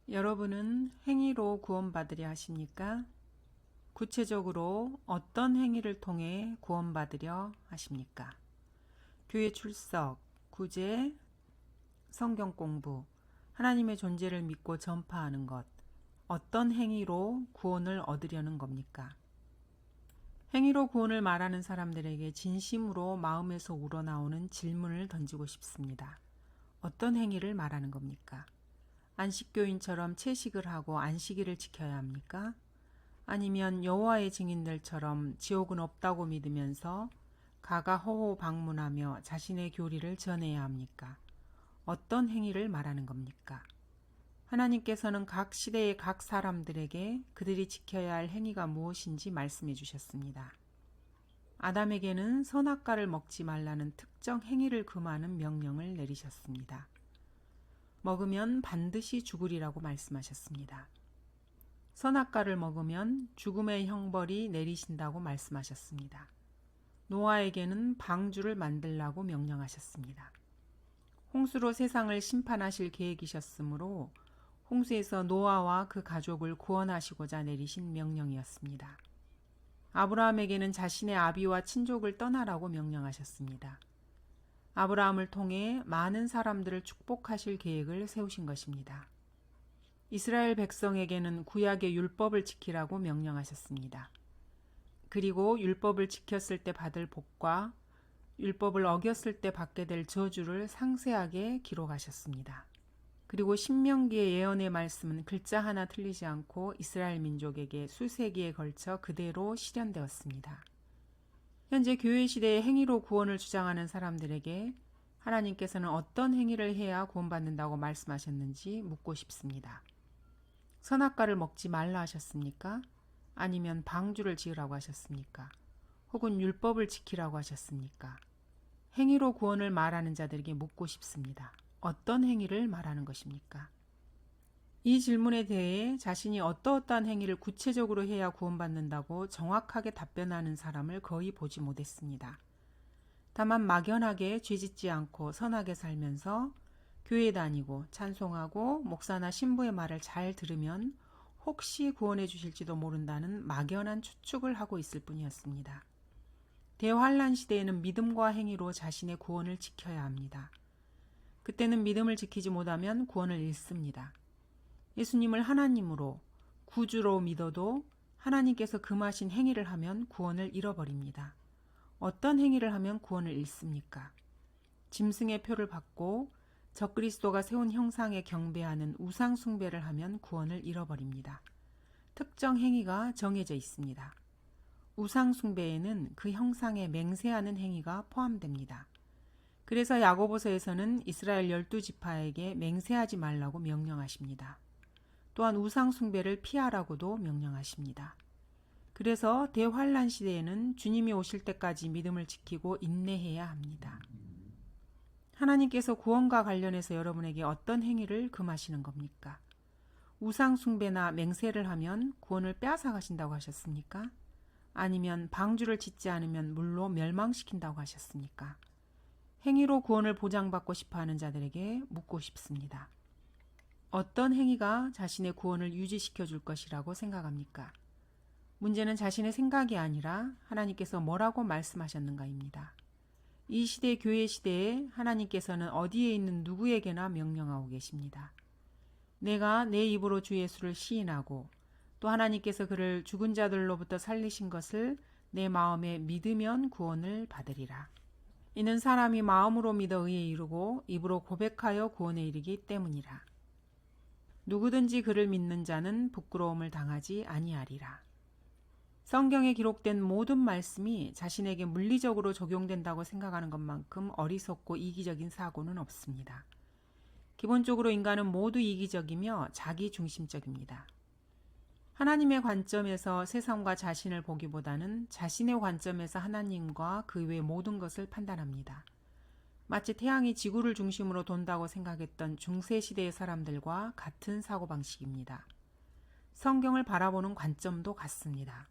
여러분은 행위로 구원받으려 하십니까? 구체적으로 어떤 행위를 통해 구원받으려 하십니까? 교회 출석, 구제, 성경 공부, 하나님의 존재를 믿고 전파하는 것, 어떤 행위로 구원을 얻으려는 겁니까? 행위로 구원을 말하는 사람들에게 진심으로 마음에서 우러나오는 질문을 던지고 싶습니다. 어떤 행위를 말하는 겁니까? 안식교인처럼 채식을 하고 안식일을 지켜야 합니까? 아니면 여호와의 증인들처럼 지옥은 없다고 믿으면서 가가호호 방문하며 자신의 교리를 전해야 합니까? 어떤 행위를 말하는 겁니까? 하나님께서는 각 시대의 각 사람들에게 그들이 지켜야 할 행위가 무엇인지 말씀해 주셨습니다. 아담에게는 선악과를 먹지 말라는 특정 행위를 금하는 명령을 내리셨습니다. 먹으면 반드시 죽으리라고 말씀하셨습니다. 선악과를 먹으면 죽음의 형벌이 내리신다고 말씀하셨습니다. 노아에게는 방주를 만들라고 명령하셨습니다. 홍수로 세상을 심판하실 계획이셨으므로 홍수에서 노아와 그 가족을 구원하시고자 내리신 명령이었습니다. 아브라함에게는 자신의 아비와 친족을 떠나라고 명령하셨습니다. 아브라함을 통해 많은 사람들을 축복하실 계획을 세우신 것입니다. 이스라엘 백성에게는 구약의 율법을 지키라고 명령하셨습니다. 그리고 율법을 지켰을 때 받을 복과 율법을 어겼을 때 받게 될 저주를 상세하게 기록하셨습니다. 그리고 신명기의 예언의 말씀은 글자 하나 틀리지 않고 이스라엘 민족에게 수세기에 걸쳐 그대로 실현되었습니다. 현재 교회 시대의 행위로 구원을 주장하는 사람들에게 하나님께서는 어떤 행위를 해야 구원받는다고 말씀하셨는지 묻고 싶습니다. 선악과를 먹지 말라 하셨습니까? 아니면 방주를 지으라고 하셨습니까? 혹은 율법을 지키라고 하셨습니까? 행위로 구원을 말하는 자들에게 묻고 싶습니다. 어떤 행위를 말하는 것입니까? 이 질문에 대해 자신이 어떠어떠한 행위를 구체적으로 해야 구원받는다고 정확하게 답변하는 사람을 거의 보지 못했습니다. 다만 막연하게 죄짓지 않고 선하게 살면서 교회 다니고 찬송하고 목사나 신부의 말을 잘 들으면 혹시 구원해 주실지도 모른다는 막연한 추측을 하고 있을 뿐이었습니다. 대환란 시대에는 믿음과 행위로 자신의 구원을 지켜야 합니다. 그때는 믿음을 지키지 못하면 구원을 잃습니다. 예수님을 하나님으로 구주로 믿어도 하나님께서 금하신 행위를 하면 구원을 잃어버립니다. 어떤 행위를 하면 구원을 잃습니까? 짐승의 표를 받고 적그리스도가 세운 형상에 경배하는 우상 숭배를 하면 구원을 잃어버립니다. 특정 행위가 정해져 있습니다. 우상 숭배에는 그 형상에 맹세하는 행위가 포함됩니다. 그래서 야고보서에서는 이스라엘 12지파에게 맹세하지 말라고 명령하십니다. 또한 우상 숭배를 피하라고도 명령하십니다. 그래서 대환란 시대에는 주님이 오실 때까지 믿음을 지키고 인내해야 합니다. 하나님께서 구원과 관련해서 여러분에게 어떤 행위를 금하시는 겁니까? 우상 숭배나 맹세를 하면 구원을 빼앗아 가신다고 하셨습니까? 아니면 방주를 짓지 않으면 물로 멸망시킨다고 하셨습니까? 행위로 구원을 보장받고 싶어하는 자들에게 묻고 싶습니다. 어떤 행위가 자신의 구원을 유지시켜 줄 것이라고 생각합니까? 문제는 자신의 생각이 아니라 하나님께서 뭐라고 말씀하셨는가입니다. 이 시대 교회 시대에 하나님께서는 어디에 있는 누구에게나 명령하고 계십니다. 내가 내 입으로 주 예수를 시인하고 또 하나님께서 그를 죽은 자들로부터 살리신 것을 내 마음에 믿으면 구원을 받으리라. 이는 사람이 마음으로 믿어 의에 이르고 입으로 고백하여 구원에 이르기 때문이라. 누구든지 그를 믿는 자는 부끄러움을 당하지 아니하리라. 성경에 기록된 모든 말씀이 자신에게 물리적으로 적용된다고 생각하는 것만큼 어리석고 이기적인 사고는 없습니다. 기본적으로 인간은 모두 이기적이며 자기중심적입니다. 하나님의 관점에서 세상과 자신을 보기보다는 자신의 관점에서 하나님과 그 외 모든 것을 판단합니다. 마치 태양이 지구를 중심으로 돈다고 생각했던 중세시대의 사람들과 같은 사고방식입니다. 성경을 바라보는 관점도 같습니다.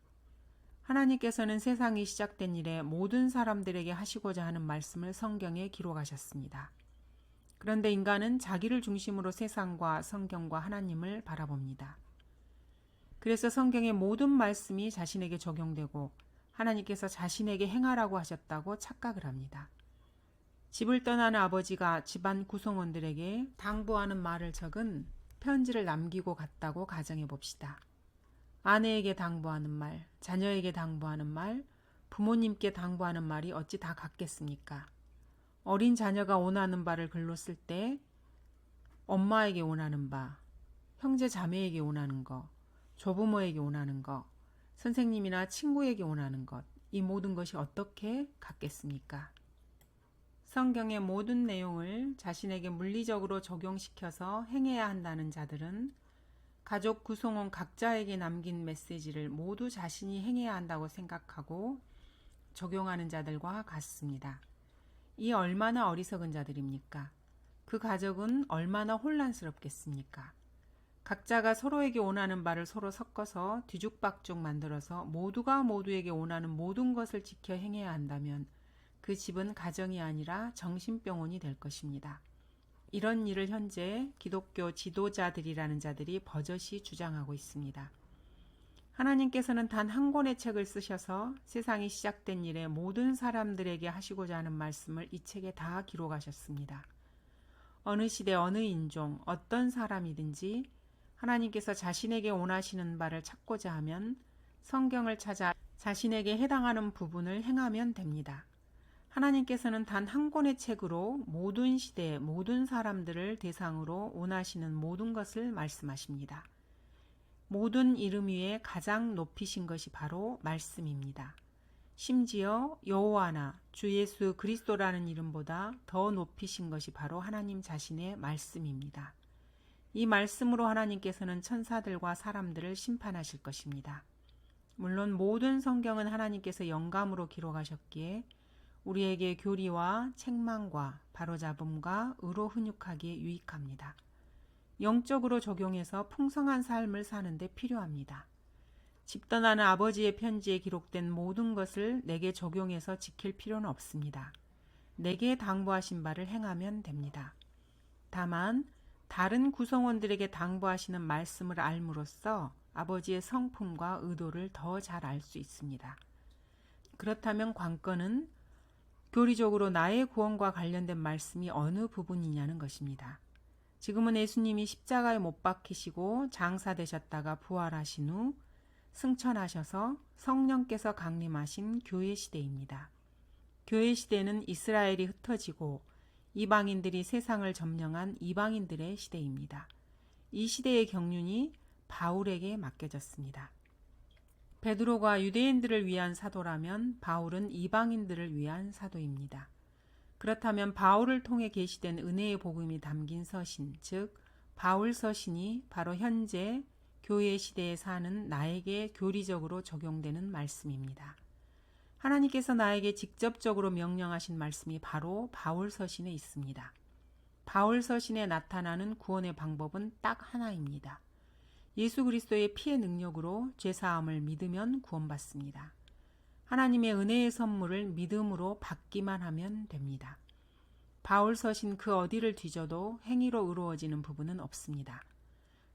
하나님께서는 세상이 시작된 이래 모든 사람들에게 하시고자 하는 말씀을 성경에 기록하셨습니다. 그런데 인간은 자기를 중심으로 세상과 성경과 하나님을 바라봅니다. 그래서 성경의 모든 말씀이 자신에게 적용되고 하나님께서 자신에게 행하라고 하셨다고 착각을 합니다. 집을 떠나는 아버지가 집안 구성원들에게 당부하는 말을 적은 편지를 남기고 갔다고 가정해 봅시다. 아내에게 당부하는 말, 자녀에게 당부하는 말, 부모님께 당부하는 말이 어찌 다 같겠습니까? 어린 자녀가 원하는 바를 글로 쓸 때 엄마에게 원하는 바, 형제 자매에게 원하는 것, 조부모에게 원하는 것, 선생님이나 친구에게 원하는 것, 이 모든 것이 어떻게 같겠습니까? 성경의 모든 내용을 자신에게 물리적으로 적용시켜서 행해야 한다는 자들은 가족 구성원 각자에게 남긴 메시지를 모두 자신이 행해야 한다고 생각하고 적용하는 자들과 같습니다. 이 얼마나 어리석은 자들입니까? 그 가족은 얼마나 혼란스럽겠습니까? 각자가 서로에게 원하는 바를 서로 섞어서 뒤죽박죽 만들어서 모두가 모두에게 원하는 모든 것을 지켜 행해야 한다면 그 집은 가정이 아니라 정신병원이 될 것입니다. 이런 일을 현재 기독교 지도자들이라는 자들이 버젓이 주장하고 있습니다. 하나님께서는 단 한 권의 책을 쓰셔서 세상이 시작된 이래 모든 사람들에게 하시고자 하는 말씀을 이 책에 다 기록하셨습니다. 어느 시대 어느 인종 어떤 사람이든지 하나님께서 자신에게 원하시는 바를 찾고자 하면 성경을 찾아 자신에게 해당하는 부분을 행하면 됩니다. 하나님께서는 단 한 권의 책으로 모든 시대 모든 사람들을 대상으로 원하시는 모든 것을 말씀하십니다. 모든 이름 위에 가장 높이신 것이 바로 말씀입니다. 심지어 여호와나 주 예수 그리스도라는 이름보다 더 높이신 것이 바로 하나님 자신의 말씀입니다. 이 말씀으로 하나님께서는 천사들과 사람들을 심판하실 것입니다. 물론 모든 성경은 하나님께서 영감으로 기록하셨기에 우리에게 교리와 책망과 바로잡음과 의로 훈육하기에 유익합니다. 영적으로 적용해서 풍성한 삶을 사는 데 필요합니다. 집 떠나는 아버지의 편지에 기록된 모든 것을 내게 적용해서 지킬 필요는 없습니다. 내게 당부하신 바를 행하면 됩니다. 다만 다른 구성원들에게 당부하시는 말씀을 알므로써 아버지의 성품과 의도를 더 잘 알 수 있습니다. 그렇다면 관건은 교리적으로 나의 구원과 관련된 말씀이 어느 부분이냐는 것입니다. 지금은 예수님이 십자가에 못 박히시고 장사되셨다가 부활하신 후 승천하셔서 성령께서 강림하신 교회 시대입니다. 교회 시대는 이스라엘이 흩어지고 이방인들이 세상을 점령한 이방인들의 시대입니다. 이 시대의 경륜이 바울에게 맡겨졌습니다. 베드로가 유대인들을 위한 사도라면 바울은 이방인들을 위한 사도입니다. 그렇다면 바울을 통해 계시된 은혜의 복음이 담긴 서신, 즉 바울 서신이 바로 현재 교회 시대에 사는 나에게 교리적으로 적용되는 말씀입니다. 하나님께서 나에게 직접적으로 명령하신 말씀이 바로 바울 서신에 있습니다. 바울 서신에 나타나는 구원의 방법은 딱 하나입니다. 예수 그리스도의 피의 능력으로 죄사함을 믿으면 구원받습니다. 하나님의 은혜의 선물을 믿음으로 받기만 하면 됩니다. 바울 서신 그 어디를 뒤져도 행위로 이루어지는 부분은 없습니다.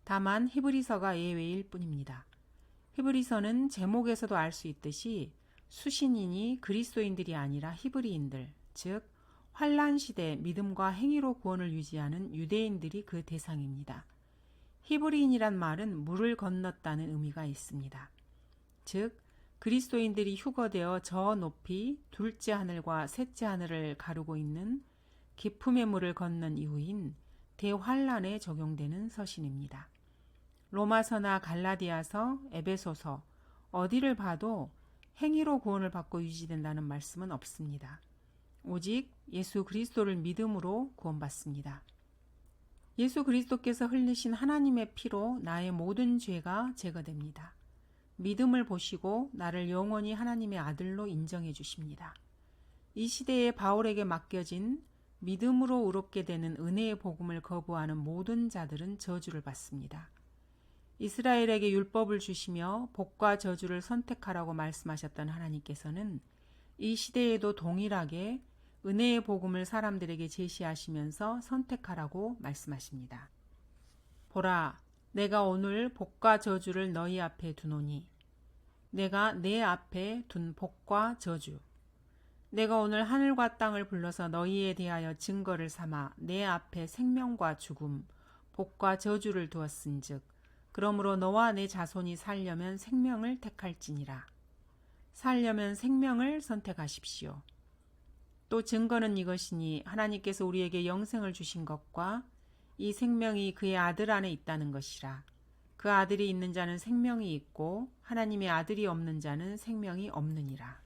다만 히브리서가 예외일 뿐입니다. 히브리서는 제목에서도 알 수 있듯이 수신인이 그리스도인들이 아니라 히브리인들, 즉 환란 시대 믿음과 행위로 구원을 유지하는 유대인들이 그 대상입니다. 히브리인이란 말은 물을 건넜다는 의미가 있습니다. 즉 그리스도인들이 휴거되어 저 높이 둘째 하늘과 셋째 하늘을 가르고 있는 기품의 물을 건넌 이후인 대환란에 적용되는 서신입니다. 로마서나 갈라디아서, 에베소서 어디를 봐도 행위로 구원을 받고 유지된다는 말씀은 없습니다. 오직 예수 그리스도를 믿음으로 구원받습니다. 예수 그리스도께서 흘리신 하나님의 피로 나의 모든 죄가 제거됩니다. 믿음을 보시고 나를 영원히 하나님의 아들로 인정해 주십니다. 이 시대에 바울에게 맡겨진 믿음으로 의롭게 되는 은혜의 복음을 거부하는 모든 자들은 저주를 받습니다. 이스라엘에게 율법을 주시며 복과 저주를 선택하라고 말씀하셨던 하나님께서는 이 시대에도 동일하게 은혜의 복음을 사람들에게 제시하시면서 선택하라고 말씀하십니다. 보라, 내가 오늘 복과 저주를 너희 앞에 두노니 내가 내 앞에 둔 복과 저주. 내가 오늘 하늘과 땅을 불러서 너희에 대하여 증거를 삼아 내 앞에 생명과 죽음, 복과 저주를 두었은즉 그러므로 너와 내 자손이 살려면 생명을 택할지니라. 살려면 생명을 선택하십시오. 또 증거는 이것이니 하나님께서 우리에게 영생을 주신 것과 이 생명이 그의 아들 안에 있다는 것이라. 그 아들이 있는 자는 생명이 있고 하나님의 아들이 없는 자는 생명이 없느니라.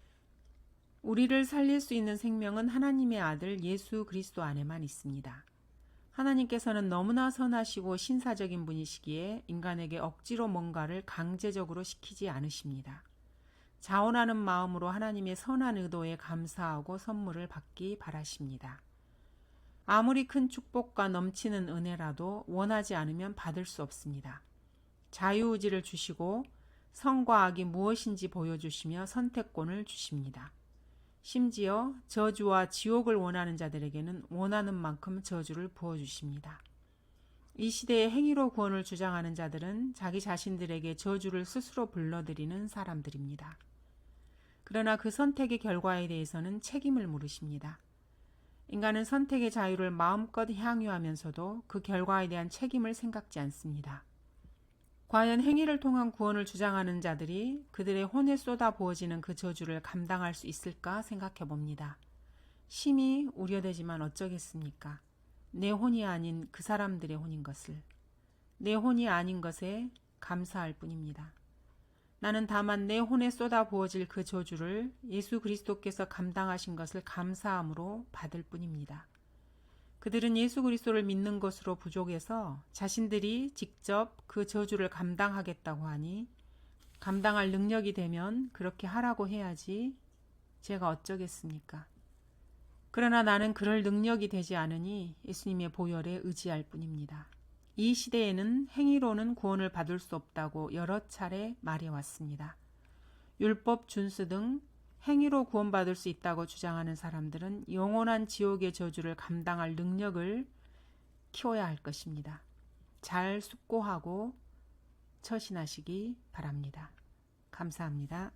우리를 살릴 수 있는 생명은 하나님의 아들 예수 그리스도 안에만 있습니다. 하나님께서는 너무나 선하시고 신사적인 분이시기에 인간에게 억지로 뭔가를 강제적으로 시키지 않으십니다. 자원하는 마음으로 하나님의 선한 의도에 감사하고 선물을 받기 바라십니다. 아무리 큰 축복과 넘치는 은혜라도 원하지 않으면 받을 수 없습니다. 자유의지를 주시고 선과 악이 무엇인지 보여주시며 선택권을 주십니다. 심지어 저주와 지옥을 원하는 자들에게는 원하는 만큼 저주를 부어주십니다. 이 시대에 행위로 구원을 주장하는 자들은 자기 자신들에게 저주를 스스로 불러들이는 사람들입니다. 그러나 그 선택의 결과에 대해서는 책임을 물으십니다. 인간은 선택의 자유를 마음껏 향유하면서도 그 결과에 대한 책임을 생각지 않습니다. 과연 행위를 통한 구원을 주장하는 자들이 그들의 혼에 쏟아 부어지는 그 저주를 감당할 수 있을까 생각해 봅니다. 심히 우려되지만 어쩌겠습니까? 내 혼이 아닌 그 사람들의 혼인 것을, 내 혼이 아닌 것에 감사할 뿐입니다. 나는 다만 내 혼에 쏟아 부어질 그 저주를 예수 그리스도께서 감당하신 것을 감사함으로 받을 뿐입니다. 그들은 예수 그리스도를 믿는 것으로 부족해서 자신들이 직접 그 저주를 감당하겠다고 하니 감당할 능력이 되면 그렇게 하라고 해야지 제가 어쩌겠습니까? 그러나 나는 그럴 능력이 되지 않으니 예수님의 보혈에 의지할 뿐입니다. 이 시대에는 행위로는 구원을 받을 수 없다고 여러 차례 말해왔습니다. 율법 준수 등 행위로 구원받을 수 있다고 주장하는 사람들은 영원한 지옥의 저주를 감당할 능력을 키워야 할 것입니다. 잘 숙고하고 처신하시기 바랍니다. 감사합니다.